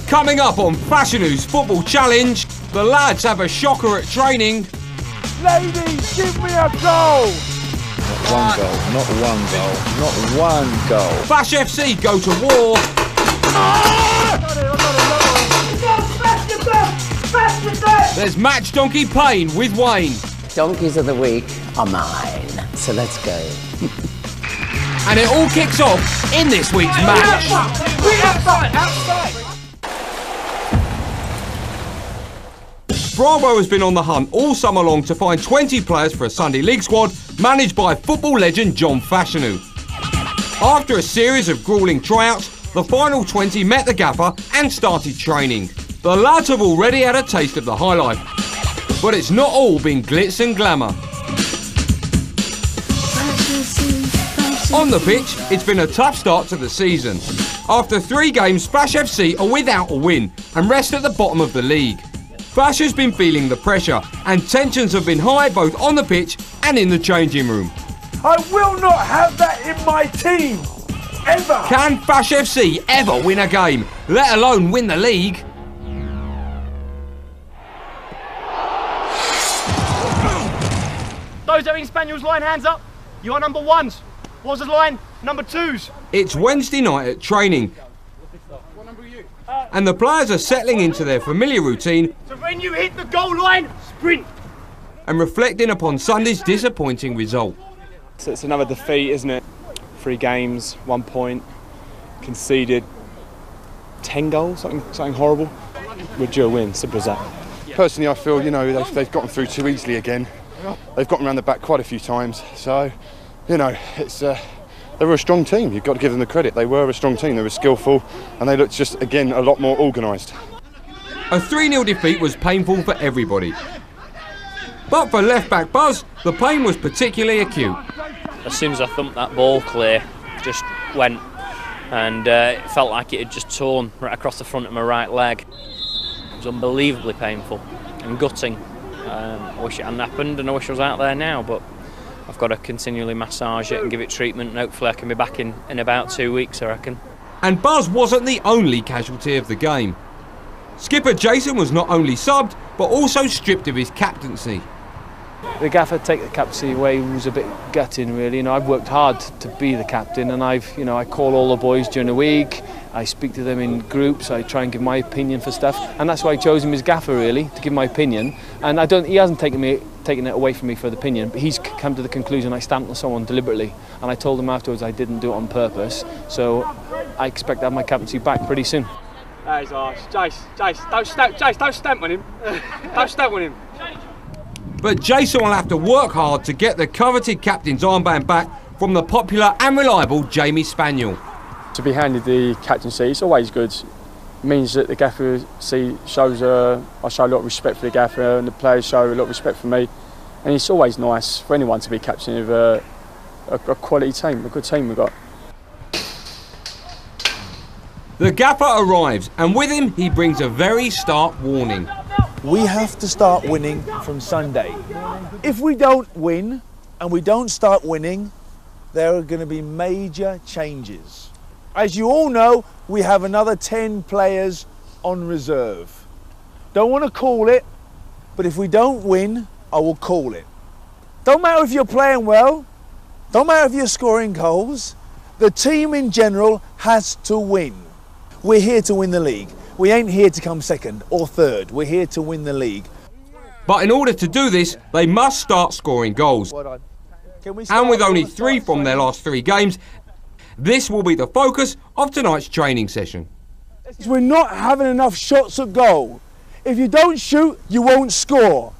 Coming up on Fashion's Football Challenge, the lads have a shocker at training. Ladies, give me a goal! Not one goal, not one goal, not one goal. Fash FC go to war. There's Match Donkey Pain with Wayne. Donkeys of the week are mine, so let's go. And it all kicks off in this week's match. Outside! Bravo has been on the hunt all summer long to find 20 players for a Sunday League squad managed by football legend John Fashanu. After a series of gruelling tryouts, the final 20 met the gaffer and started training. The lads have already had a taste of the high life, but it's not all been glitz and glamour. On the pitch, it's been a tough start to the season. After 3 games, Fash FC are without a win and rest at the bottom of the league. Fash has been feeling the pressure and tensions have been high both on the pitch and in the changing room. I will not have that in my team, ever! Can Fash FC ever win a game, let alone win the league? Those that are in Spaniels line, hands up. You are number 1s. Waz's line, number 2s. It's Wednesday night at training. What number are you? And the players are settling into their familiar routine. So when you hit the goal line, sprint. And reflecting upon Sunday's disappointing result. So it's another defeat, isn't it? 3 games, 1 point, conceded 10 goals, something horrible. We're due a win, simple as that. Personally, I feel, they've gotten through too easily again. They've gotten around the back quite a few times. So, it's they were a strong team. You've got to give them the credit. They were a strong team. They were skillful, and they looked just again a lot more organised. A 3-0 defeat was painful for everybody. But for left-back Buzz, the pain was particularly acute. As soon as I thumped that ball clear, just went, and it felt like it had just torn right across the front of my right leg. It was unbelievably painful and gutting. I wish it hadn't happened, and I wish I was out there now, but I've got to continually massage it and give it treatment, and hopefully I can be back in about 2 weeks, I reckon. And Buzz wasn't the only casualty of the game. Skipper Jason was not only subbed, but also stripped of his captaincy. The gaffer take the captaincy away was a bit gutting, really. I've worked hard to be the captain, and I call all the boys during the week. I speak to them in groups. I try and give my opinion for stuff, and that's why I chose him as gaffer, really, to give my opinion. And he hasn't taken it away from me for the opinion, but he's come to the conclusion I stamped on someone deliberately, and I told him afterwards I didn't do it on purpose. So I expect to have my captaincy back pretty soon. That is harsh. Jace, don't stamp on him. Don't stamp on him. But Jason will have to work hard to get the coveted captain's armband back from the popular and reliable Jamie Spaniel. To be handed the captaincy, it's always good. It means that the gaffer shows I show a lot of respect for the gaffer, and the players show a lot of respect for me. And it's always nice for anyone to be captain of a quality team, a good team we've got. The gaffer arrives, and with him he brings a very stark warning. We have to start winning from Sunday. If we don't win, and we don't start winning, there are going to be major changes. As you all know, we have another 10 players on reserve. Don't want to call it, but if we don't win, I will call it. Don't matter if you're playing well, don't matter if you're scoring goals, the team in general has to win. We're here to win the league. We ain't here to come second or third. We're here to win the league. But in order to do this, they must start scoring goals. And with only 3 from their last 3 games, this will be the focus of tonight's training session. We're not having enough shots at goal. If you don't shoot, you won't score.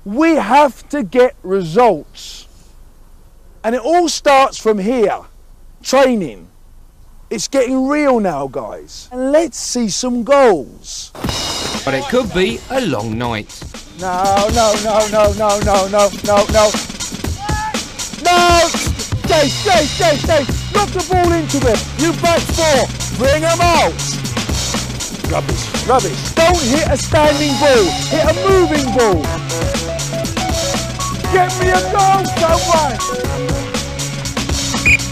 We have to get results. And it all starts from here, training. It's getting real now, guys. And let's see some goals. But it could be a long night. No. Chase, knock the ball into him. You back 4, bring him out. Rubbish. Don't hit a standing ball, hit a moving ball. Get me a goal, someone.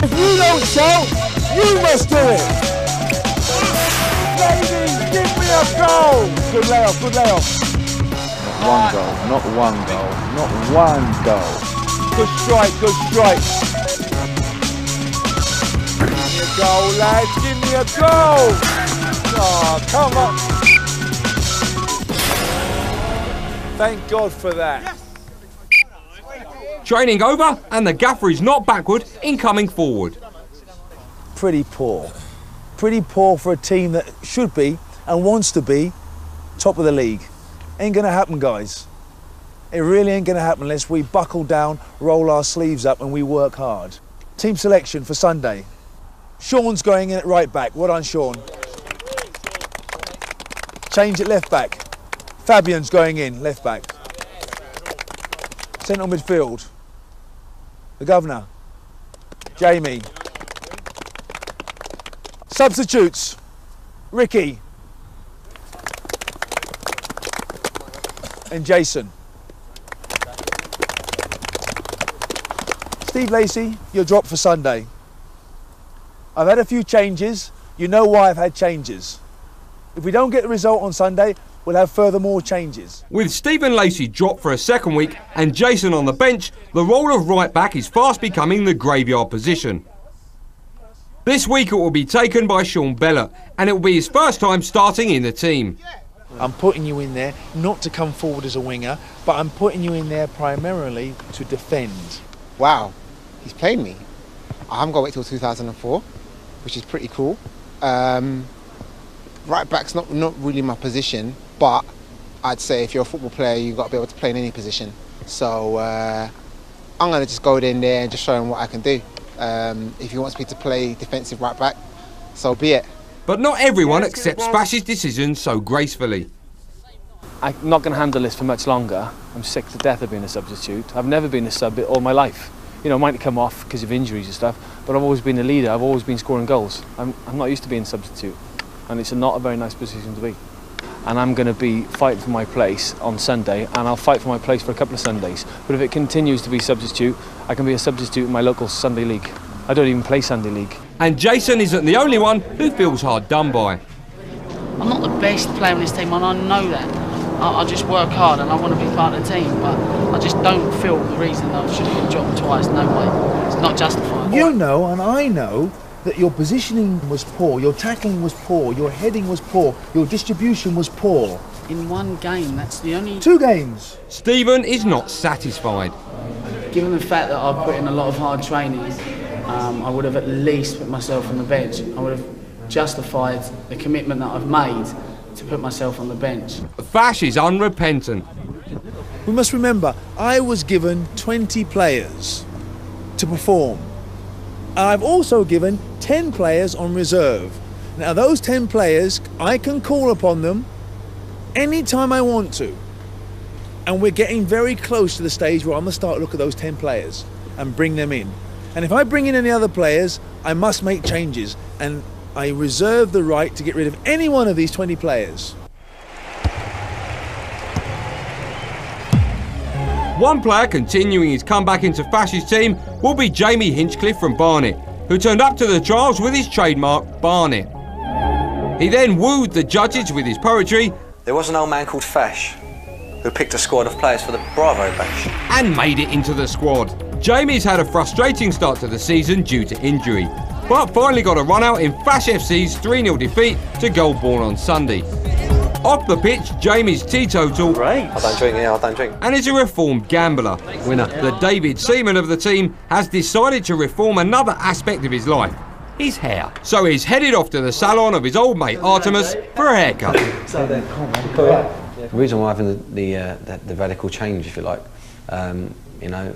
If you don't shout, you must do it. Ladies, a goal! Good layoff, good layoff. Not one goal, not one goal, not one goal. Good strike, good strike. Give me a goal, lads, give me a goal! Oh, come on. Thank God for that. Training over, and the gaffer is not backward in coming forward. Pretty poor. Pretty poor for a team that should be and wants to be top of the league. Ain't gonna happen, guys. It really ain't gonna happen unless we buckle down, roll our sleeves up and we work hard. Team selection for Sunday. Sean's going in at right back. Well done, Sean. Change at left back. Fabian's going in, left back. Central midfield. The governor. Jamie. Substitutes. Ricky. And Jason. Steve Lacey, you're dropped for Sunday. I've had a few changes. You know why I've had changes. If we don't get the result on Sunday, we'll have further more changes. With Stephen Lacey dropped for a second week and Jason on the bench, the role of right back is fast becoming the graveyard position. This week it will be taken by Sean Bellott, and it will be his first time starting in the team. I'm putting you in there not to come forward as a winger, but I'm putting you in there primarily to defend. Wow, he's played me. I haven't got to wait till 2004, which is pretty cool. Right back's not really my position, but I'd say if you're a football player, you've got to be able to play in any position. So I'm going to just go in there and just show him what I can do. If he wants me to play defensive right back, so be it. But not everyone accepts Fash's decision so gracefully. I'm not going to handle this for much longer. I'm sick to death of being a substitute. I've never been a sub all my life. You know, I might come off because of injuries and stuff, but I've always been a leader. I've always been scoring goals. I'm not used to being a substitute, and it's not a very nice position to be. And I'm going to be fighting for my place on Sunday, and I'll fight for my place for a couple of Sundays. But if it continues to be substitute, I can be a substitute in my local Sunday league. I don't even play Sunday league. And Jason isn't the only one who feels hard done by. I'm not the best player on this team, and I know that. I just work hard and I want to be part of the team, but I just don't feel the reason that I should have been dropped twice. No way. It's not justified. You know, and I know, that your positioning was poor, your tackling was poor, your heading was poor, your distribution was poor. In one game, that's the only... 2 games. Stephen is not satisfied. Given the fact that I've put in a lot of hard training, I would have at least put myself on the bench. I would have justified the commitment that I've made to put myself on the bench. Fash is unrepentant. We must remember, I was given 20 players to perform. And I've also given 10 players on reserve. Now those 10 players, I can call upon them anytime I want to. And we're getting very close to the stage where I'm going to start to look at those 10 players and bring them in. And if I bring in any other players, I must make changes. And I reserve the right to get rid of any one of these 20 players. One player continuing his comeback into Fash's team will be Jamie Hinchcliffe from Barnet, who turned up to the trials with his trademark Barnet. He then wooed the judges with his poetry. There was an old man called Fash who picked a squad of players for the Bravo Bash. And made it into the squad. Jamie's had a frustrating start to the season due to injury, but finally got a run out in Fash FC's 3-0 defeat to Goldbourne on Sunday. Off the pitch, Jamie's teetotal. Right. I don't drink, yeah, I don't drink. And is a reformed gambler. Winner. The David Seaman of the team has decided to reform another aspect of his life, his hair. So he's headed off to the salon of his old mate Artemis for a haircut. The reason why I'm having the radical change, if you like, you know,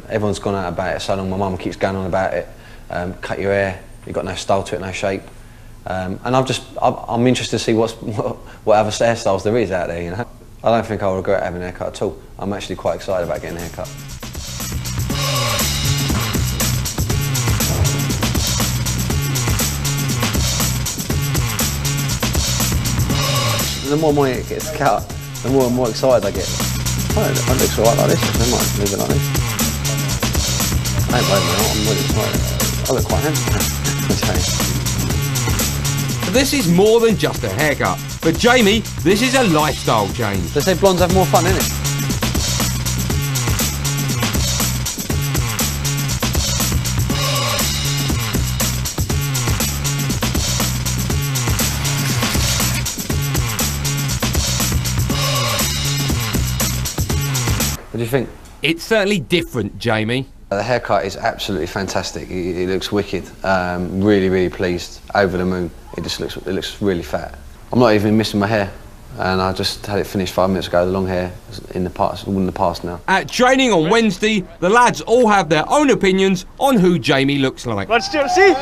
everyone's gone out about it so long. My mum keeps going on about it. Cut your hair, you've got no style to it, no shape. And I'm interested to see what other hairstyles there is out there, you know. I don't think I'll regret having a haircut at all. I'm actually quite excited about getting a haircut. The more my hair gets cut, the more and more excited I get. Oh, it looks alright like this, I might leave it like this. I ain't blaming me out, I'm really excited. I look quite handsome. This is more than just a haircut. For Jamie, this is a lifestyle change. They say blondes have more fun, innit? What do you think? It's certainly different, Jamie. The haircut is absolutely fantastic. It looks wicked. Really, really pleased. Over the moon. It looks really fat. I'm not even missing my hair, and I just had it finished 5 minutes ago. The long hair is in the past now. At training on Wednesday, the lads all have their own opinions on who Jamie looks like. Rod Stewart, see?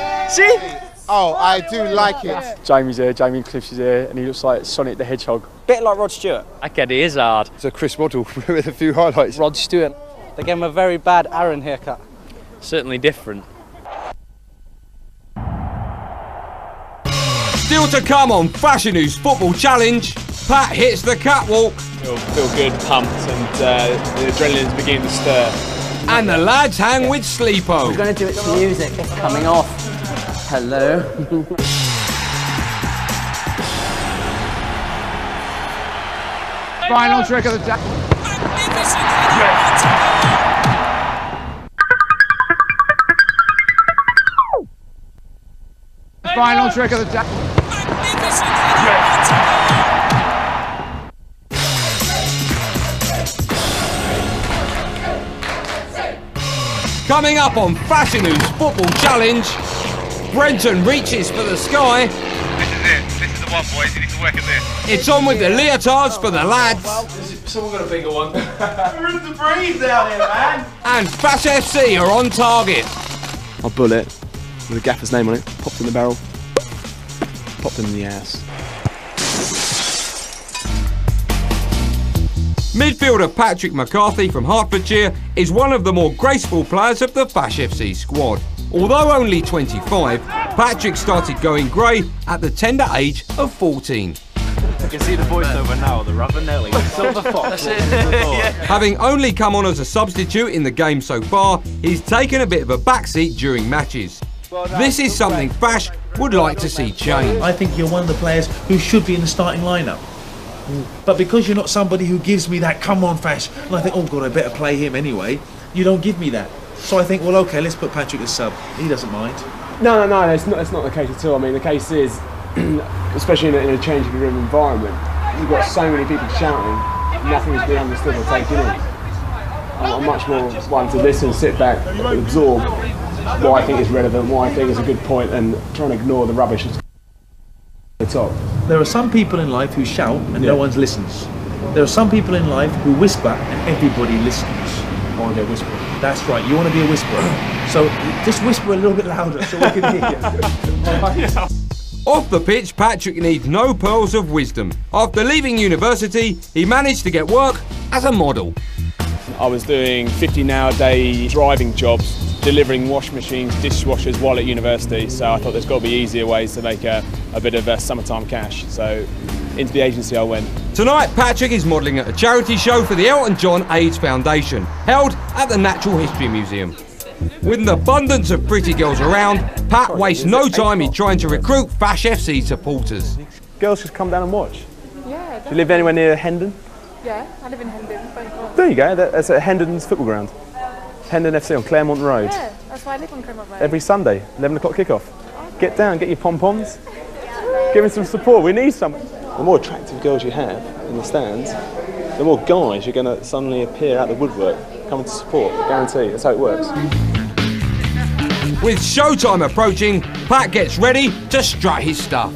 Oh, I do like it. Jamie's here, Jamie Cliff's here, and he looks like Sonic the Hedgehog. Bit like Rod Stewart. Okay, he is hard. It's a Chris Waddle with a few highlights. Rod Stewart. They gave him a very bad Aaron haircut. Certainly different. Still to come on Fashion News Football Challenge, Pat hits the catwalk. Feel good, pumped, and the adrenaline's beginning to stir. And the lads hang with Sleepo. We're going to do it to music. It's coming off. Hello. Final trick of the day. Final trick of the day. Coming up on Fashion News Football Challenge, Burton reaches for the sky. This is it. This is the one, boys. You need to work at this. It's on with the leotards for the lads. Someone got a bigger one. We're in the breeze down here, man. And Fash FC are on target. I bullet with the gaffer's name on it, popped in the barrel, popped him in the ass. Midfielder Patrick McCarthy from Hertfordshire is one of the more graceful players of the Fash FC squad. Although only 25, Patrick started going grey at the tender age of 14. I can see the voiceover now, the rubber Nelly. Silver Fox. Having only come on as a substitute in the game so far, he's taken a bit of a backseat during matches. This is something Fash would like to see change. I think you're one of the players who should be in the starting lineup. But because you're not somebody who gives me that, come on Fash, and I think, oh God, I better play him anyway, you don't give me that. So I think, well, okay, let's put Patrick as sub. He doesn't mind. No, it's not the case at all. I mean, the case is, especially in a changing room environment, you've got so many people shouting, nothing is being understood or taken in. I'm much more one to listen, sit back, absorb what I think is relevant, what I think is a good point, and try and ignore the rubbish that's at the top. There are some people in life who shout and no one listens. There are some people in life who whisper and everybody listens. I want to be a whisperer. That's right, you want to be a whisperer. So just whisper a little bit louder so we can hear you. Off the pitch, Patrick needs no pearls of wisdom. After leaving university, he managed to get work as a model. I was doing 50-hour-a-day driving jobs, delivering washing machines, dishwashers while at university, so I thought there's got to be easier ways to make a bit of summertime cash. So into the agency I went. Tonight, Patrick is modelling at a charity show for the Elton John AIDS Foundation, held at the Natural History Museum. With an abundance of pretty girls around, Pat wastes no time in trying to recruit Fash FC supporters. Girls just come down and watch. Yeah. Do you live anywhere near Hendon? Yeah, I live in Hendon. There you go, that's at Hendon's football ground. Hendon FC on Claremont Road. Yeah, that's why I live on Claremont Road. Every Sunday, 11 o'clock kickoff. Get down, get your pom-poms, give them some support, we need some. The more attractive girls you have in the stands, the more guys you're going to suddenly appear out of the woodwork, coming to support, guarantee, that's how it works. With showtime approaching, Pat gets ready to strut his stuff.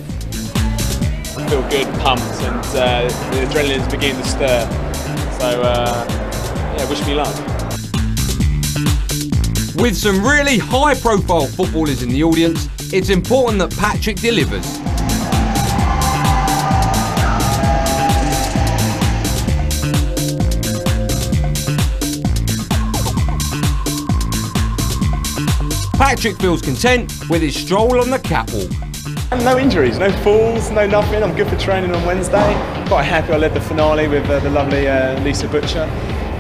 I feel good, pumped, and the adrenaline's beginning to stir. So, yeah, wish me luck. With some really high-profile footballers in the audience, it's important that Patrick delivers. Patrick feels content with his stroll on the catwalk. And no injuries, no falls, no nothing. I'm good for training on Wednesday. Quite happy I led the finale with the lovely Lisa Butcher.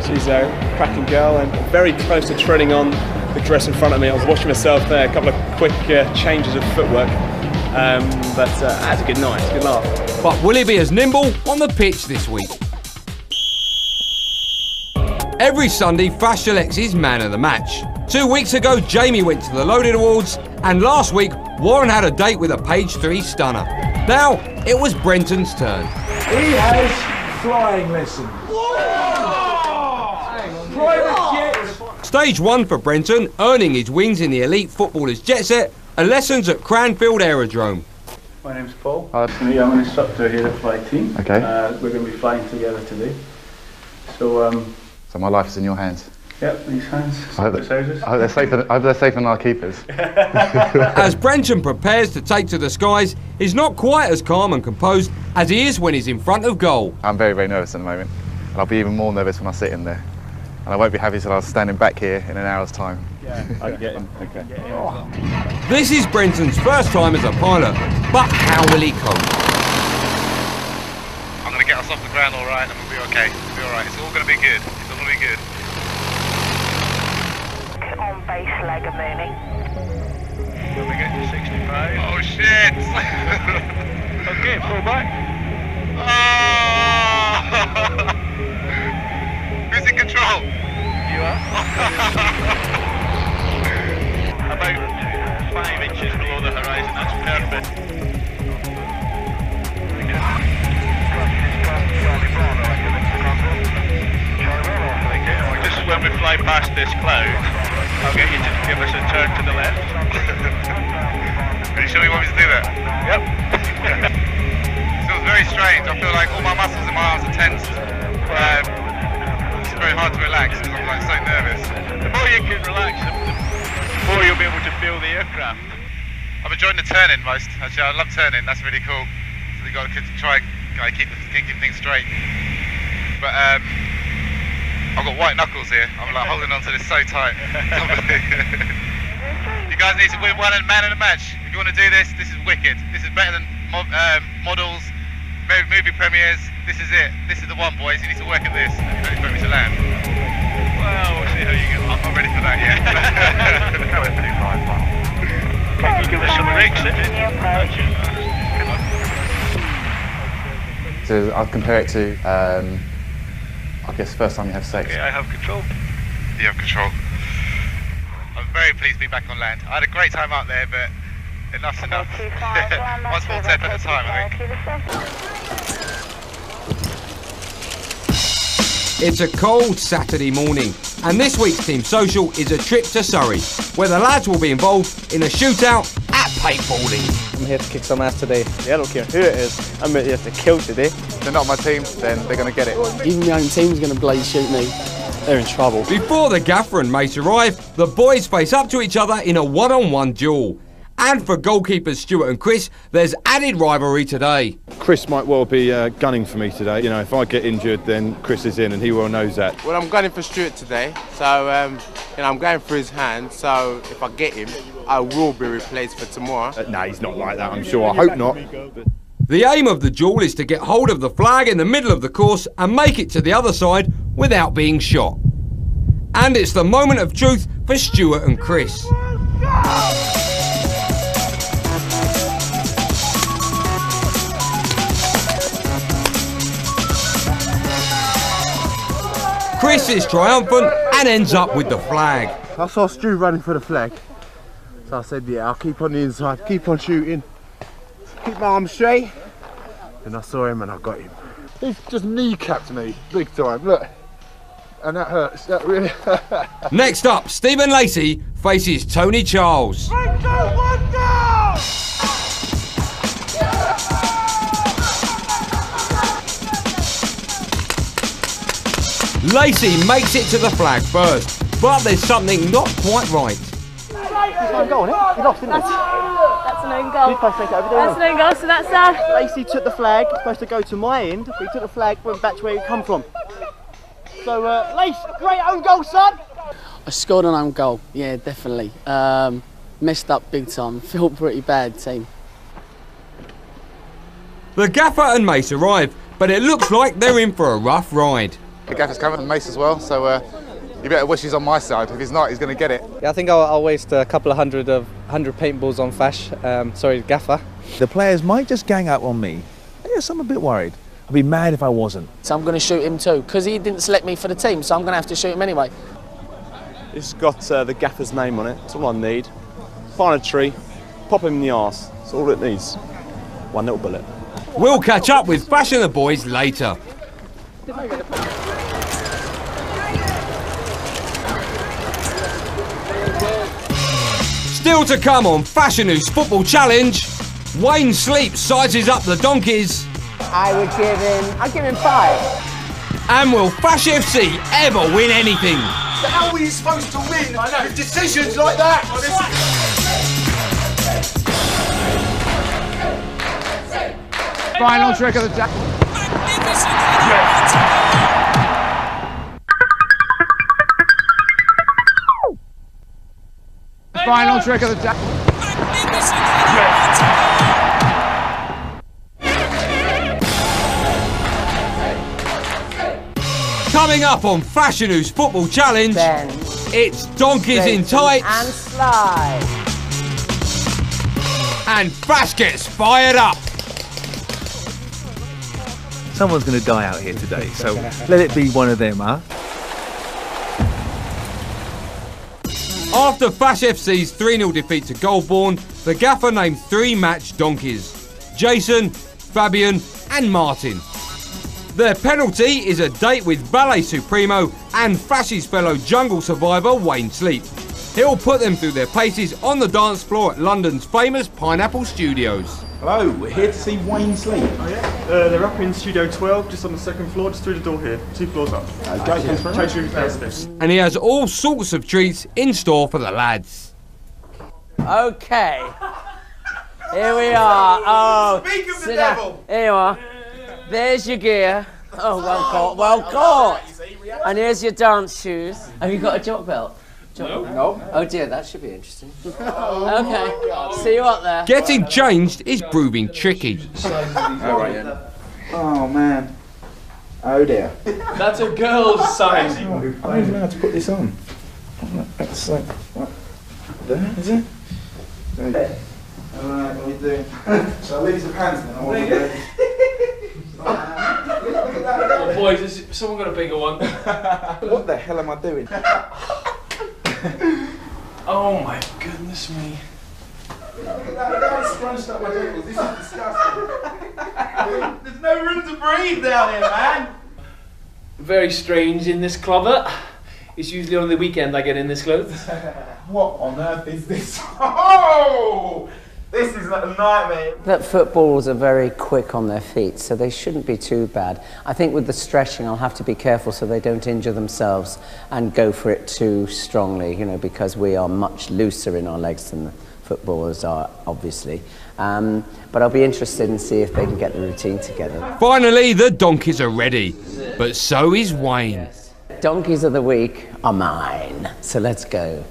She's a cracking girl and very close to treading on the dress in front of me. I was watching myself there, a couple of quick changes of footwork. But I had a good night, good laugh. But will he be as nimble on the pitch this week? Every Sunday, Fash selects his man of the match. 2 weeks ago, Jamie went to the Loaded Awards, and last week, Warren had a date with a page 3 stunner. Now, it was Brenton's turn. He has flying lessons. Stage 1 for Brenton, earning his wings in the elite footballers jet set, are lessons at Cranfield Aerodrome. My name's Paul. I'm an instructor here at Fly Team. Okay. We're going to be flying together today. So my life is in your hands. Yep, these hands. I hope they're safer than our keepers. As Brenton prepares to take to the skies, he's not quite as calm and composed as he is when he's in front of goal. I'm very, very nervous at the moment. And I'll be even more nervous when I sit in there. And I won't be happy till I'm standing back here in an hour's time. Yeah, I get him. Okay. This is Brenton's first time as a pilot, but how will he cope? I'm going to get us off the ground all right and we'll be okay. We'll be all right. It's all going to be good. It's all going to be good. On base leg of Mooney. When we get to 65. Oh shit! Okay, pull back. Oh! Who's in control? You are. About 5 inches below the horizon, that's perfect. This is when we fly past this cloud. I'll get you to give us a turn to the left. Are you sure you want me to do that? Yep. It feels very strange. I feel like all my muscles in my arms are tensed. It's very hard to relax because I'm like so nervous. The more you can relax, the more you'll be able to feel the aircraft. I'm enjoying the turning most. Actually, I love turning. That's really cool. So you got to try and keep things straight. But I've got white knuckles here. I'm like holding on to this so tight. You guys need to win one man in a match. If you want to do this, this is wicked. This is better than models, movie premieres. This is it. This is the one, boys. You need to work at this. You're ready for me to land. Well, we'll see how you get on. I'm not ready for that yet. Can you give us some brakes? So I'll compare it to, I guess, first time you have sex. Okay, I have control. You have control. I'm very pleased to be back on land. I had a great time out there, but enough's enough. Once more step at a time, I think. It's a cold Saturday morning, and this week's team social is a trip to Surrey, where the lads will be involved in a shootout at paintballing. I'm here to kick some ass today. Yeah, I don't care who it is. I'm here to kill today. If they're not my team, then they're going to get it. Even my own team's going to bloody shoot me. They're in trouble. Before the gaffer and mate arrive, the boys face up to each other in a one-on-one duel. And for goalkeepers Stuart and Chris, there's added rivalry today. Chris might well be gunning for me today. You know, if I get injured, then Chris is in, and he well knows that. Well, I'm gunning for Stuart today, so you know, I'm going for his hand. So if I get him, I will be replaced for tomorrow. No, he's not like that, I'm sure. I hope not. The aim of the duel is to get hold of the flag in the middle of the course and make it to the other side without being shot. And it's the moment of truth for Stuart and Chris. Chris is triumphant and ends up with the flag. I saw Stu running for the flag, so I said, yeah, I'll keep on the inside, keep on shooting, keep my arms straight, and I saw him and I got him. He's just kneecapped me, big time, look. And that hurts, that really hurts. Next up, Stephen Lacey faces Tony Charles. 3, 2, 1, go! Lacey makes it to the flag first, but there's something not quite right. He's not goal, isn't it? He lost, didn't he? That's an own goal. He's supposed to take it over, That's an own goal, so that's Lacey took the flag, it's supposed to go to my end, but he took the flag, went back to where he come from. So, Lace, great own goal, son! I scored an own goal, yeah, definitely. Messed up big time, felt pretty bad, team. The gaffer and Mace arrive, but it looks like they're in for a rough ride. The gaffer's coming and Mace as well, so you better wish he's on my side. If he's not, he's going to get it. Yeah, I think I'll waste a couple of hundred paintballs on Fash. Sorry, Gaffer. The players might just gang up on me. Yes, I'm a bit worried. I'd be mad if I wasn't. So I'm going to shoot him too, because he didn't select me for the team, so I'm going to have to shoot him anyway. It's got the gaffer's name on it. That's all I need. Find a tree, pop him in the arse. That's all it needs. One little bullet. We'll catch up with Fash and the boys later. Still to come on Fashion News Football Challenge, Wayne Sleep sizes up the Donkeys. I'd give him 5. And will Fash FC ever win anything? How are we supposed to win with decisions like that? Final trick of the day. Final trick of the day. Coming up on Fashion News Football Challenge, it's Donkeys in tights. And slide. And Fash gets fired up. Someone's going to die out here today, so let it be one of them, huh? After Fash FC's 3-0 defeat to Goldbourne, the gaffer named 3 match donkeys: Jason, Fabian and Martin. Their penalty is a date with Ballet Supremo and Fash's fellow jungle survivor Wayne Sleep. He'll put them through their paces on the dance floor at London's famous Pineapple Studios. Hello, we're here to see Wayne Sleep. Oh yeah? They're up in Studio 12, just on the 2nd floor, just through the door here, 2 floors up. Okay, thanks very much. And he has all sorts of treats in store for the lads. Okay. Here we are. Oh, Speak of the sit devil. down. Here you are. There's your gear. Oh, well caught, well caught. And here's your dance shoes. Have you got a jock belt? No. Oh dear, that should be interesting. Okay, see you up there. Getting changed is proving tricky. Oh man. Oh dear. That's a girl's size. I don't even know how to put this on. That's like, what? There, is it? Okay. Alright, what are we doing? So I'll leave the pants then. I want to Oh, boys, has someone got a bigger one? What the hell am I doing? Oh my goodness me. Look at that, that's scrunched up my ankles. This is disgusting. There's no room to breathe down here, man. Very strange in this closet. It's usually on the weekend I get in this clothes. What on earth is this? Oh! This is a nightmare. But footballers are very quick on their feet, so they shouldn't be too bad. I think with the stretching, I'll have to be careful so they don't injure themselves and go for it too strongly, you know, because we are much looser in our legs than the footballers are, obviously. But I'll be interested in see if they can get the routine together. Finally, the donkeys are ready, but so is Wayne. Donkeys of the week are mine, so let's go.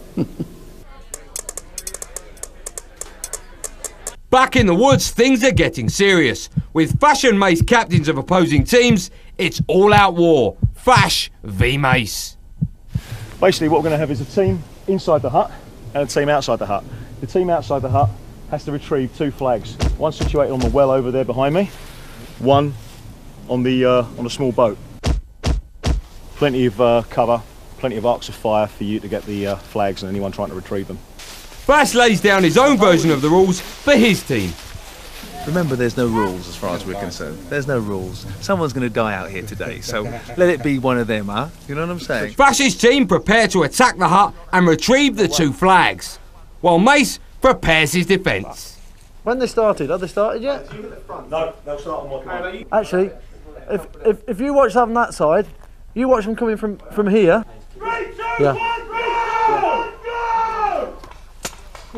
Back in the woods, things are getting serious. With Fash and Mace captains of opposing teams, it's all-out war. Fash v Mace. Basically, what we're going to have is a team inside the hut and a team outside the hut. The team outside the hut has to retrieve 2 flags. One situated on the well over there behind me, one on a small boat. Plenty of cover, plenty of arcs of fire for you to get the flags and anyone trying to retrieve them. Fash lays down his own version of the rules for his team. Remember, there's no rules as far as we're concerned. There's no rules. Someone's going to die out here today, so let it be one of them, huh? You know what I'm saying? Fash's team prepare to attack the hut and retrieve the 2 flags, while Mace prepares his defence. When they started, have they started yet? No, they'll start on what line. Actually, if you watch them that side, you watch them coming from here. 3, 2, Yeah. 1, go!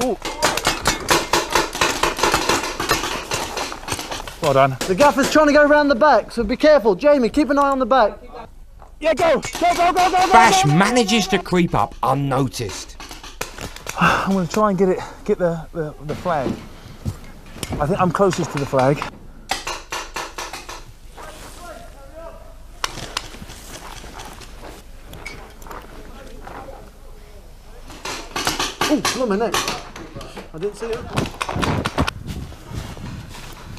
Ooh. Well done. The gaffer's trying to go around the back, so be careful. Jamie, keep an eye on the back. Yeah, go! Go, go, go, go, Fash go, go. manages to creep up unnoticed. I'm going to try and get the flag. I think I'm closest to the flag. Oh, blimey neck. I didn't see it.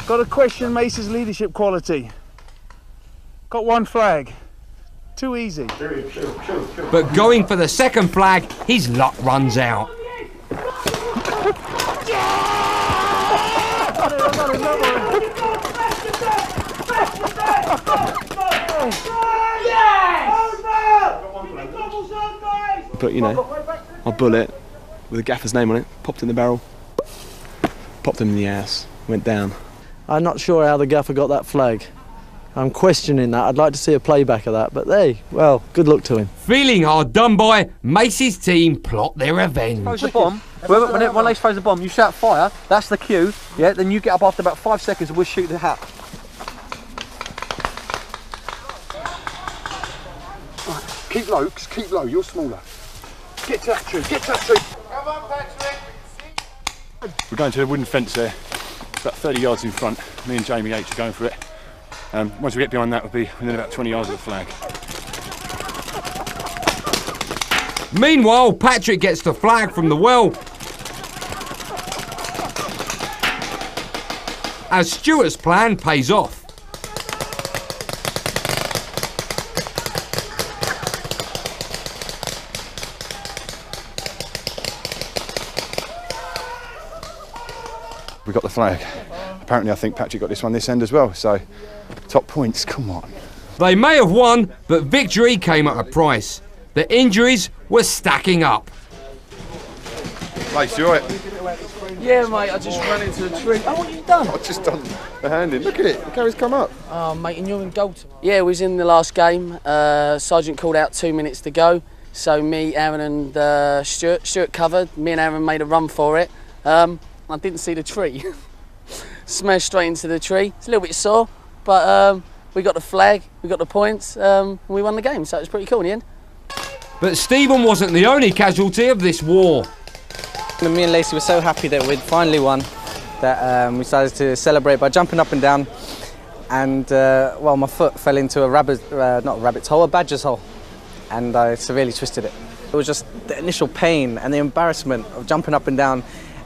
Got to question Mace's leadership quality. Got one flag. Too easy. But going for the second flag, his luck runs out. But you know, my bullet with a gaffer's name on it, popped in the barrel, popped him in the ass, went down. I'm not sure how the gaffer got that flag. I'm questioning that. I'd like to see a playback of that, but hey, well, good luck to him. Feeling hard done by, Mace's team plot their revenge. Throws the bomb. When they throws the bomb, you shout fire. That's the cue. Yeah. Then you get up after about 5 seconds, and we'll shoot the hat. Right. Keep low. Keep low. You're smaller. Get to that tree. Get to that tree. Come on, Patrick. We're going to the wooden fence there. It's about 30 yards in front. Me and Jamie H are going for it. Once we get behind that, we'll be within about 20 yards of the flag. Meanwhile, Patrick gets the flag from the well. As Stuart's plan pays off. We got the flag. Apparently I think Patrick got this one this end as well, so top points, come on. They may have won, but victory came at a price. The injuries were stacking up. Lace, you alright? Yeah, mate, I just ran into a tree. Oh, what have you done? I've just done the handing. Look at it, look how he's come up. Oh, mate, and you're in goal tomorrow. Yeah, we was in the last game. Sergeant called out 2 minutes to go. So me, Aaron and Stuart covered. Me and Aaron made a run for it. I didn't see the tree. Smashed straight into the tree. It's a little bit sore, but we got the flag, we got the points, and we won the game, so it was pretty cool in the end. But Stephen wasn't the only casualty of this war. Me and Lacey were so happy that we'd finally won that we decided to celebrate by jumping up and down, and well, my foot fell into a a badger's hole, and I severely twisted it. It was just the initial pain and the embarrassment of jumping up and down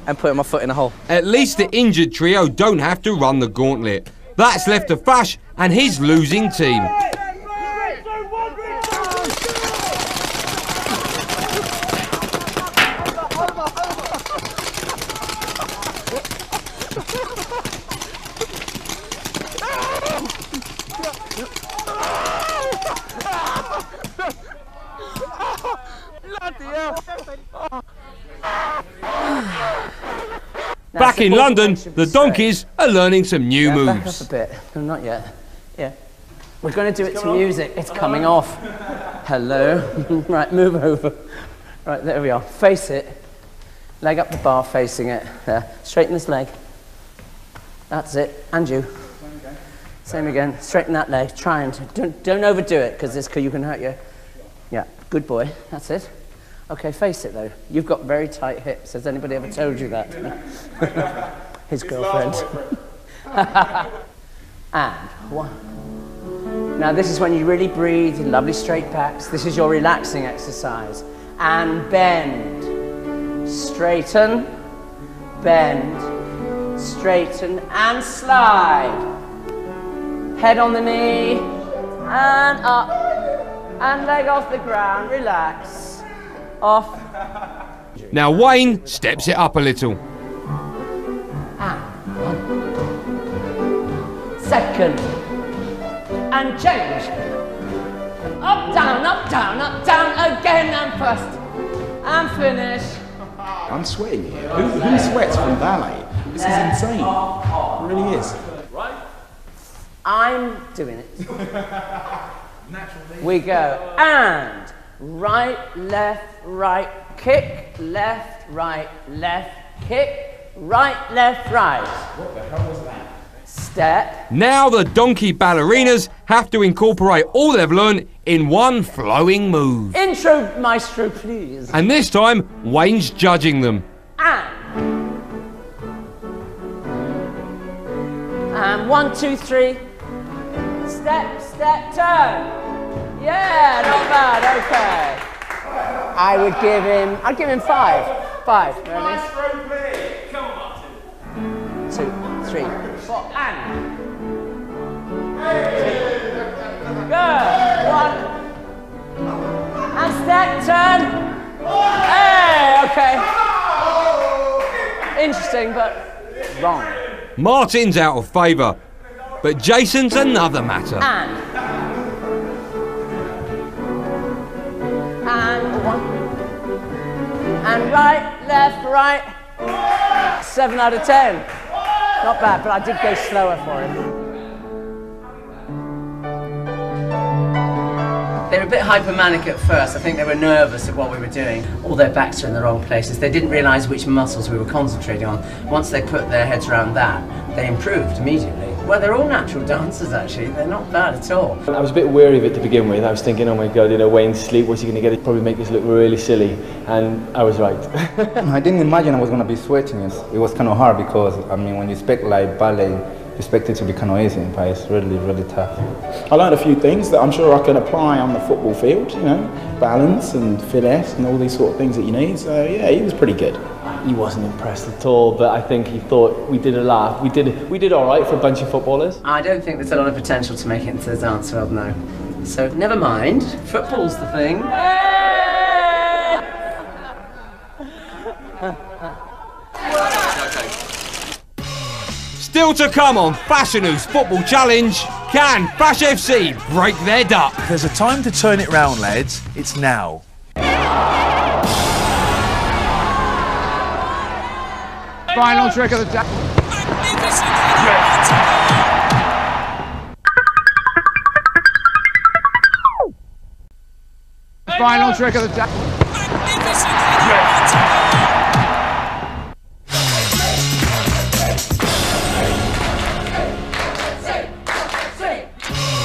and putting my foot in a hole. At least the injured trio don't have to run the gauntlet. That's left to Fash and his losing team. Back in London, the Donkeys are learning some new moves. Back up a bit. No, not yet. Yeah. We're going to do it to music. It's coming off. Hello. Right, move over. Right, there we are. Face it. Leg up the bar, facing it. There. Straighten this leg. That's it. And you. Same again. Straighten that leg. Try and don't overdo it, because you can hurt you. Yeah. Good boy. That's it. Okay, face it though. You've got very tight hips. Has anybody ever told you that? His girlfriend. And one. Now this is when you really breathe in lovely straight backs. This is your relaxing exercise. And bend. Straighten. Bend. Straighten and slide. Head on the knee. And up. And leg off the ground. Relax. Off. Now Wayne steps it up a little. And one. Second. And change. Up, down, up, down, up, down, again, and first. And finish. I'm sweating here. Who sweats from ballet? This is insane. It really is. Right? I'm doing it. We go. And right, left, kick, left, kick, right, left, right. What the hell was that? Step. Now the donkey ballerinas have to incorporate all they've learned in one flowing move. Intro, maestro, please. And this time, Wayne's judging them. And 1, 2, 3. Step, step, turn. Yeah, not bad, okay. I'd give him 5. 5, ready? 2, 3, 4, and. Good. 1. And step, turn. Hey, okay. Interesting, but wrong. Martin's out of favour, but Jason's another matter. And 1. And right, left, right. 7 out of 10. Not bad, but I did go slower for him. They were a bit hypomanic at first. I think they were nervous at what we were doing. All their backs are in the wrong places. They didn't realise which muscles we were concentrating on. Once they put their heads around that, they improved immediately. Well, they're all natural dancers, actually. They're not bad at all. I was a bit wary of it to begin with. I was thinking, oh my God, you know, Wayne's asleep, what's he going to get? He'd probably make this look really silly. And I was right. I didn't imagine I was going to be sweating. It was kind of hard because, I mean, when you expect like ballet, you expect it to be kind of easy, but it's really, really tough. I learned a few things that I'm sure I can apply on the football field, you know, balance and finesse and all these sort of things that you need. So yeah, he was pretty good. He wasn't impressed at all, but I think he thought we did a laugh. We did all right for a bunch of footballers. I don't think there's a lot of potential to make it into the dance world now. So never mind. Football's the thing. Still to come on Fashinu's Football Challenge, can Fash FC break their duck? There's a time to turn it round, lads. It's now. Final trick of the day. Final trick of the day.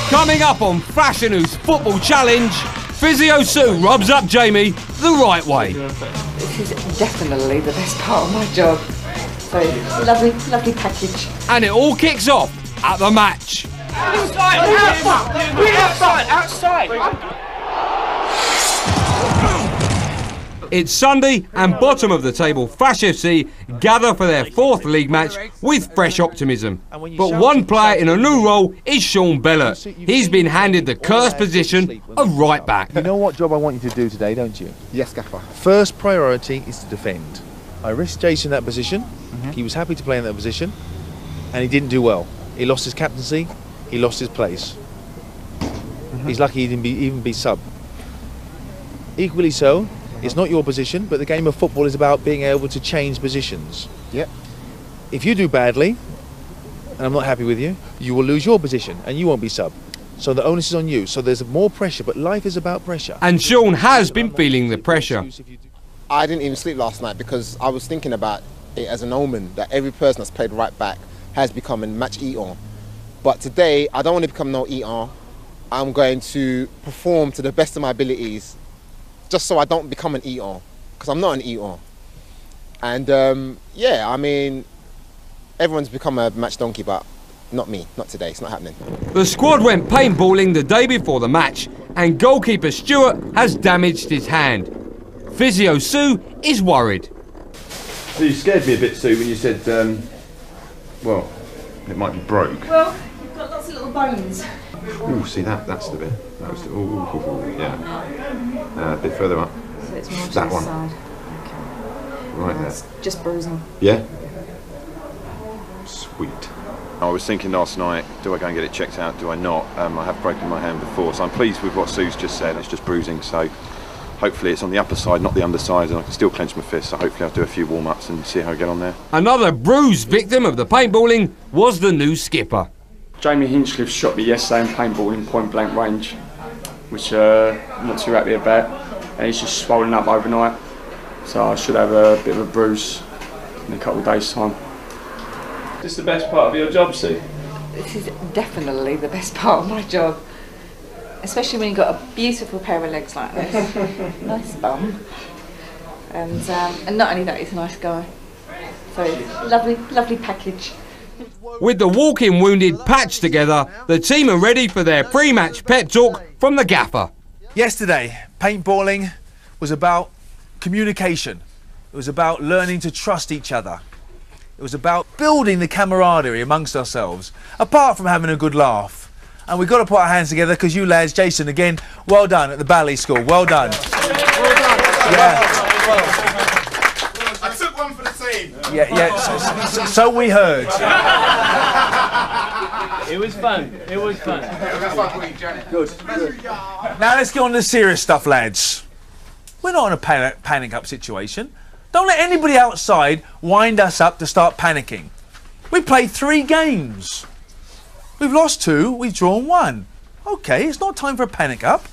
Coming up on Fashinu's Football Challenge, Physio Sue rubs up Jamie the right way. This is definitely the best part of my job. So, lovely, lovely package. And it all kicks off at the match. Outside! It's Sunday and bottom of the table Fash FC gather for their 4th league match with fresh optimism. But one player in a new role is Sean Bellert. He's been handed the cursed position of right back. You know what job I want you to do today, don't you? Yes, Gaffer. First priority is to defend. I risked Jason that position. He was happy to play in that position, and he didn't do well. He lost his captaincy, he lost his place. He's lucky he didn't even be sub. Equally so, it's not your position, but the game of football is about being able to change positions. Yep. If you do badly, and I'm not happy with you, you will lose your position, and you won't be sub. So the onus is on you. So there's more pressure, but life is about pressure. And Sean has been feeling the pressure. I didn't even sleep last night because I was thinking about it as an omen that every person that's played right back has become a match eater. But today, I don't want to become no eater. I'm going to perform to the best of my abilities just so I don't become an eater, because I'm not an eater. And yeah, I mean, everyone's become a match donkey, but not me, not today, it's not happening. The squad went paintballing the day before the match, and goalkeeper Stewart has damaged his hand. Physio Sue is worried. You scared me a bit, Sue, when you said, well, it might be broke. Well, you've got lots of little bones. Oh, see that's the bit. That was yeah. A bit further up. So it's more to that the one. side. Right there. It's just bruising. Yeah. Sweet. I was thinking last night, do I go and get it checked out? Do I not? I have broken my hand before, so I'm pleased with what Sue's just said. It's just bruising, so hopefully it's on the upper side, not the underside, and I can still clench my fist. So hopefully I'll do a few warm-ups and see how I get on there. Another bruised victim of the paintballing was the new skipper. Jamie Hinchcliffe shot me yesterday in paintball in point blank range, which I'm not too happy about, and he's just swollen up overnight, so I should have a bit of a bruise in a couple of days' time. Is this the best part of your job, Sue? This is definitely the best part of my job, especially when you've got a beautiful pair of legs like this, nice bum, and not only that, he's a nice guy. So lovely, lovely package. With the walking wounded patched together, the team are ready for their pre-match pep talk from the gaffer. Yesterday, paintballing was about communication. It was about learning to trust each other. It was about building the camaraderie amongst ourselves, apart from having a good laugh. And we've got to put our hands together because you lads, Jason, again, well done at the ballet school. Well done. Yeah. I took one for the team. Yeah. So we heard. It was fun. It was fun. Good. Now let's get on to the serious stuff, lads. We're not in a panic up situation. Don't let anybody outside wind us up to start panicking. We played 3 games. We've lost 2, we've drawn 1. Okay, it's not time for a panic up.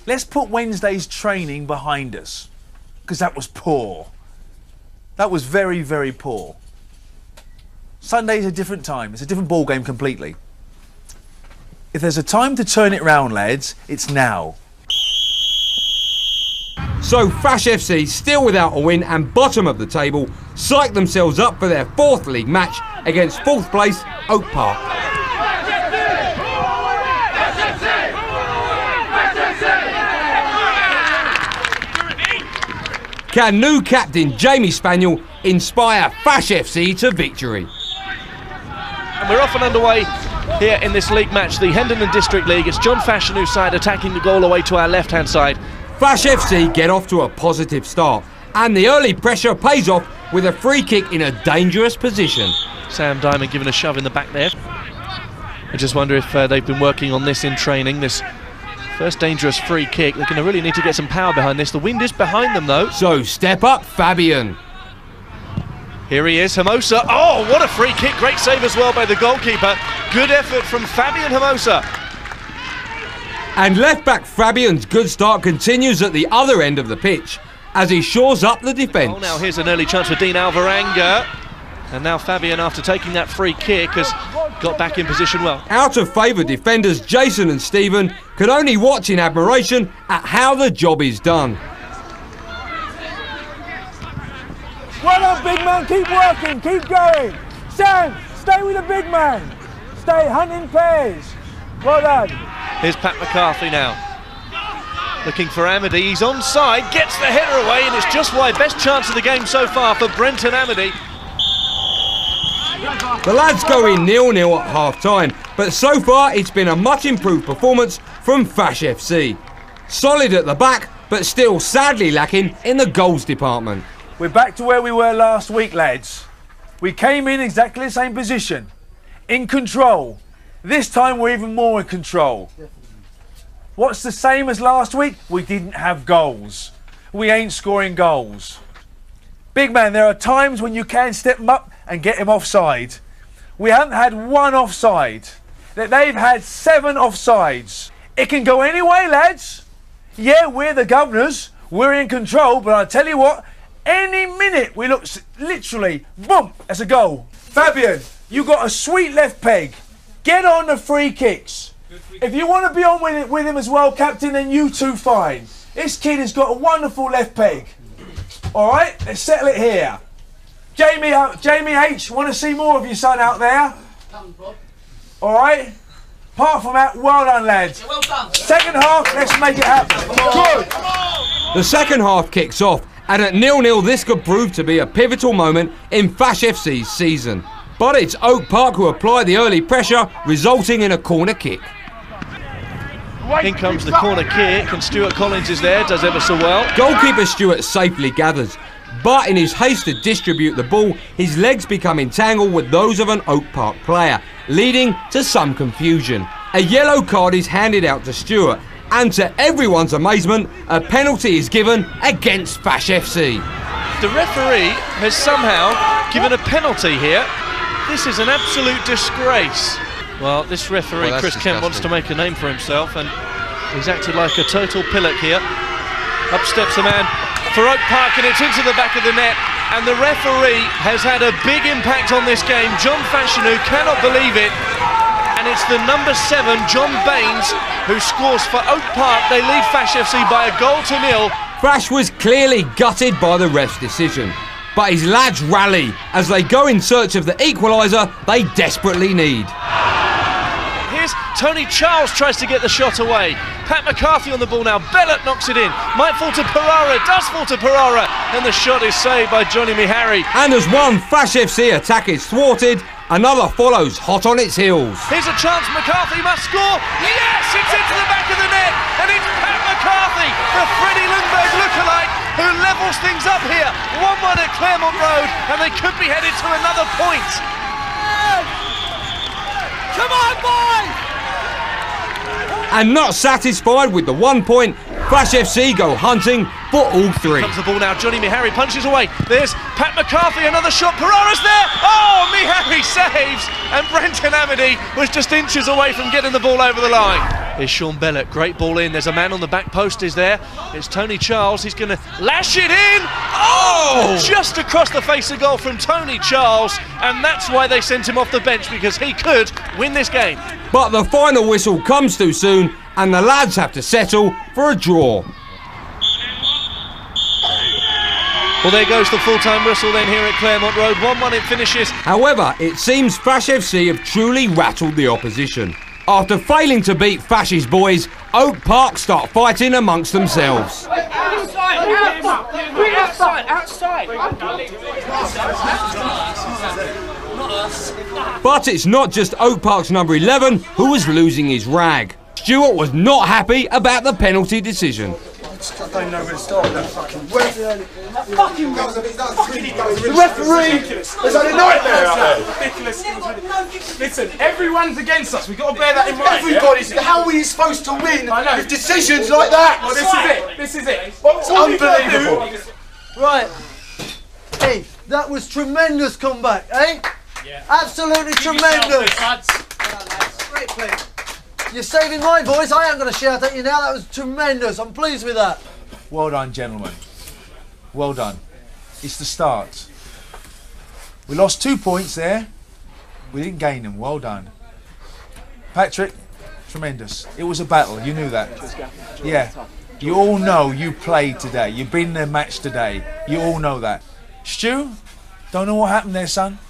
Let's put Wednesday's training behind us, because that was poor. That was very, very poor. Sunday's a different time. It's a different ball game completely. If there's a time to turn it round, lads, it's now. So Fash FC, still without a win and bottom of the table, psych themselves up for their 4th league match against 4th place Oak Park. Can new captain Jamie Spaniel inspire Fash FC to victory? And we're off and underway here in this league match, the Hendon District League. It's John Fashianu's side attacking the goal away to our left-hand side. Fash FC get off to a positive start, and the early pressure pays off with a free kick in a dangerous position. Sam Diamond giving a shove in the back there. I just wonder if they've been working on this in training, this first dangerous free kick. They're going to really need to get some power behind this. The wind is behind them, though. So step up, Fabian. Here he is, Hermosa. Oh, what a free kick. Great save as well by the goalkeeper. Good effort from Fabian Hermosa. And left-back Fabian's good start continues at the other end of the pitch as he shores up the defence. Oh, now here's an early chance for Dean Alvaranga. And now Fabian, after taking that free kick, has got back in position well. Out of favour defenders Jason and Stephen can only watch in admiration at how the job is done. Well done, big man. Keep working. Keep going. Sam, stay with the big man. Stay hunting pairs. Well done. Here's Pat McCarthy now. Looking for Amity. He's onside. Gets the header away, and it's just wide. Best chance of the game so far for Brenton Amity. The lads go in 0-0 at half-time, but so far it's been a much improved performance from Fash FC. Solid at the back, but still sadly lacking in the goals department. We're back to where we were last week, lads. We came in exactly the same position, in control. This time we're even more in control. What's the same as last week? We didn't have goals. We ain't scoring goals. Big man, there are times when you can step him up and get him offside. We haven't had 1 offside. They've had 7 offsides. It can go any way, lads. Yeah, we're the governors. We're in control, but I tell you what, any minute we look, literally, boom, that's a goal. Fabian, you got a sweet left peg. Get on the free kicks. If you want to be on with him as well, captain, then you two fine. This kid has got a wonderful left peg. All right, let's settle it here. Jamie H, want to see more of your son out there? All right. Apart from that, well done, lads. Well done. Second half, let's make it happen. Good. The second half kicks off, and at 0-0 this could prove to be a pivotal moment in Fash FC's season. But it's Oak Park who apply the early pressure, resulting in a corner kick. In comes the corner kick, and Stuart Collins is there, does ever so well. Goalkeeper Stuart safely gathers, but in his haste to distribute the ball, his legs become entangled with those of an Oak Park player, leading to some confusion. A yellow card is handed out to Stuart, and to everyone's amazement, a penalty is given against Fash FC. The referee has somehow given a penalty here. This is an absolute disgrace. Well, this referee, Chris Kemp, wants to make a name for himself, and he's acted like a total pillock here. Up steps the man for Oak Park, and it's into the back of the net. And the referee has had a big impact on this game. John Fashianu cannot believe it. And it's the number 7, John Baines, who scores for Oak Park. They lead Fash FC by a goal to 0. Fash was clearly gutted by the ref's decision, but his lads rally as they go in search of the equaliser they desperately need. Here's Tony Charles, tries to get the shot away. Pat McCarthy on the ball now. Bellot knocks it in. Might fall to Pereira. Does fall to Pereira. and the shot is saved by Johnny Mihari. And as one Fash FC attack is thwarted, another follows hot on its heels. Here's a chance, McCarthy must score. Yes, it's into the back of the net, and it's Pat McCarthy, the Freddie Lundberg lookalike, who levels things up here. 1-1 at Claremont Road, and they could be headed to another point. Come on, boys! And not satisfied with the 1 point, Fash FC go hunting for all three. Comes the ball now, Johnny Mihari punches away. There's Pat McCarthy, another shot. Pereira's there. Oh, Mihari saves, and Brenton Amity was just inches away from getting the ball over the line. Here's Sean Bellett, great ball in. There's a man on the back post, is there. It's Tony Charles, he's going to lash it in. Oh! Just across the face of goal from Tony Charles, and that's why they sent him off the bench, because he could win this game. But the final whistle comes too soon, and the lads have to settle for a draw. Well, there goes the full-time whistle then here at Claremont Road. 1-1 it finishes. However, it seems Fash FC have truly rattled the opposition. After failing to beat Fash's boys, Oak Park start fighting amongst themselves. Outside. But it's not just Oak Park's number 11 who was losing his rag. Stewart was not happy about the penalty decision. I don't know where to start with that fucking... The referee! There's only a nightmare out there! Ridiculous. Listen, everyone's against us. We've got to bear that in mind. Everybody's... How are we supposed to win with decisions like that? Well, this is it. It's unbelievable. Right. Hey, that was tremendous comeback, eh? Yeah. Absolutely tremendous. Great play. You're saving my voice. I ain't going to shout at you now. That was tremendous. I'm pleased with that. Well done, gentlemen. Well done. It's the start. We lost 2 points there. We didn't gain them. Well done. Patrick, tremendous. It was a battle. You knew that. Yeah. You all know you played today. You've been in the match today. You all know that. Stu, don't know what happened there, son.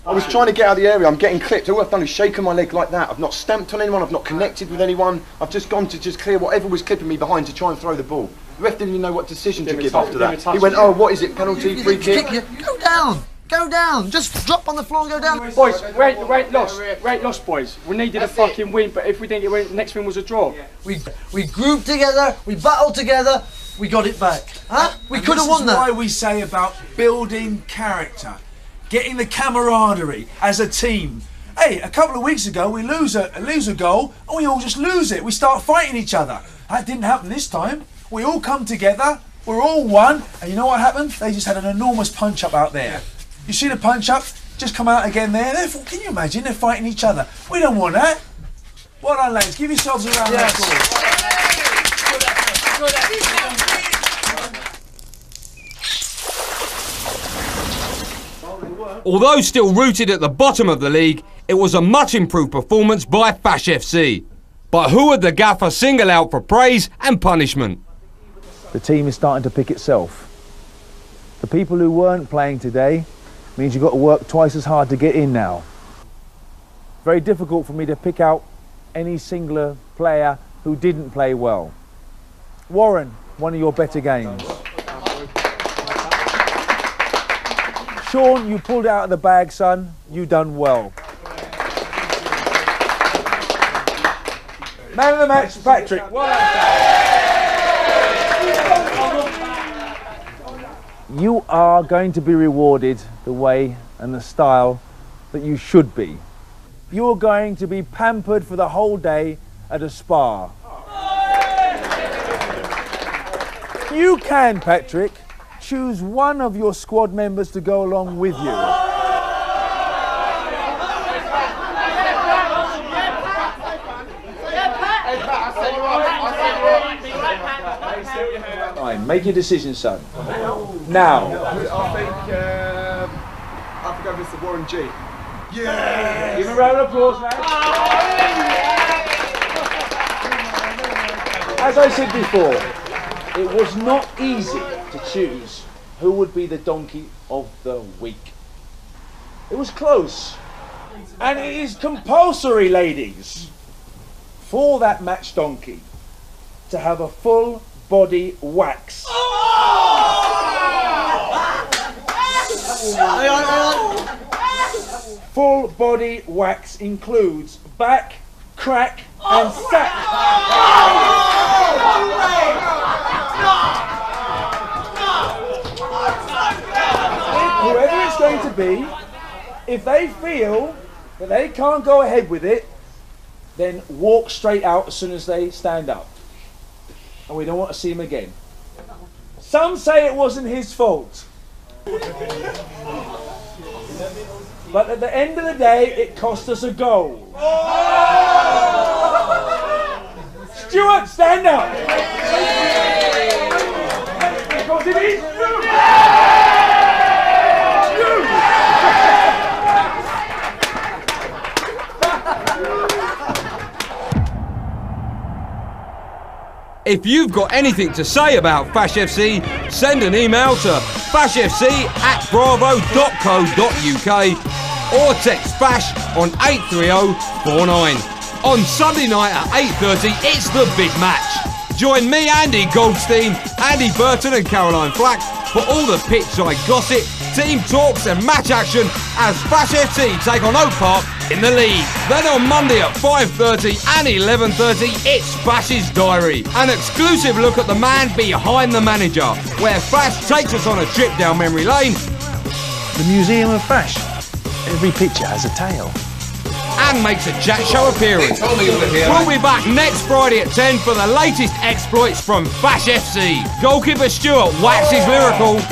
I was trying to get out of the area. I'm getting clipped. All I've done is shaken my leg like that. I've not stamped on anyone. I've not connected with anyone. I've just gone to just clear whatever was clipping me behind to try and throw the ball. The ref didn't even know what decision to give after that. He went, oh, what is it? Penalty, free kick? Go down. Go down. Just drop on the floor and go down. Boys, we ain't lost, boys. We needed a fucking win, but if we didn't get a win, the next win was a draw. We grouped together. We battled together. We got it back. Huh? We could have won that. This is why we say about building character. Getting the camaraderie as a team. Hey, a couple of weeks ago we lose a goal and we all just lose it. We start fighting each other. That didn't happen this time. We all come together, we're all one, and you know what happened? They just had an enormous punch up out there. You see the punch up? Just come out again there. Can you imagine? They're fighting each other. We don't want that. Well done, lads. Give yourselves a round of applause. Although still rooted at the bottom of the league, it was a much improved performance by Fash FC. But who would the gaffer single out for praise and punishment? The team is starting to pick itself. The people who weren't playing today means you've got to work twice as hard to get in now. Very difficult for me to pick out any singular player who didn't play well. Warren, one of your better games. Sean, you pulled out of the bag, son. You done well. Man of the match, Patrick. You are going to be rewarded the way and the style that you should be. You're going to be pampered for the whole day at a spa. You can, Patrick, choose one of your squad members to go along with you. Fine, make your decision, son. Now. I think I have to go with Mr. Warren G. Yeah! Give him a round of applause, man. As I said before, it was not easy to choose who would be the donkey of the week. It was close. And it is compulsory, ladies, for that match donkey to have a full body wax. Oh! Hang on. Full body wax includes back, crack and sack. Whoever it's going to be, if they feel that they can't go ahead with it, then walk straight out as soon as they stand up. And we don't want to see him again. Some say it wasn't his fault. But at the end of the day, it cost us a goal. Stuart, stand up! Because it is true! If you've got anything to say about Fash FC, send an email to fashfc@bravo.co.uk or text Fash on 83049. On Sunday night at 8:30, it's the big match. Join me, Andy Goldstein, Andy Burton and Caroline Flack for all the pitchside gossip, team talks and match action as Fash FC take on Oak Park in the league. Then on Monday at 5:30 and 11:30, it's Fash's Diary, an exclusive look at the man behind the manager, where Fash takes us on a trip down memory lane. The Museum of Fash. Every picture has a tale. And makes a chat show appearance. We'll be back next Friday at 10 for the latest exploits from Fash FC. Goalkeeper Stuart waxes lyrical.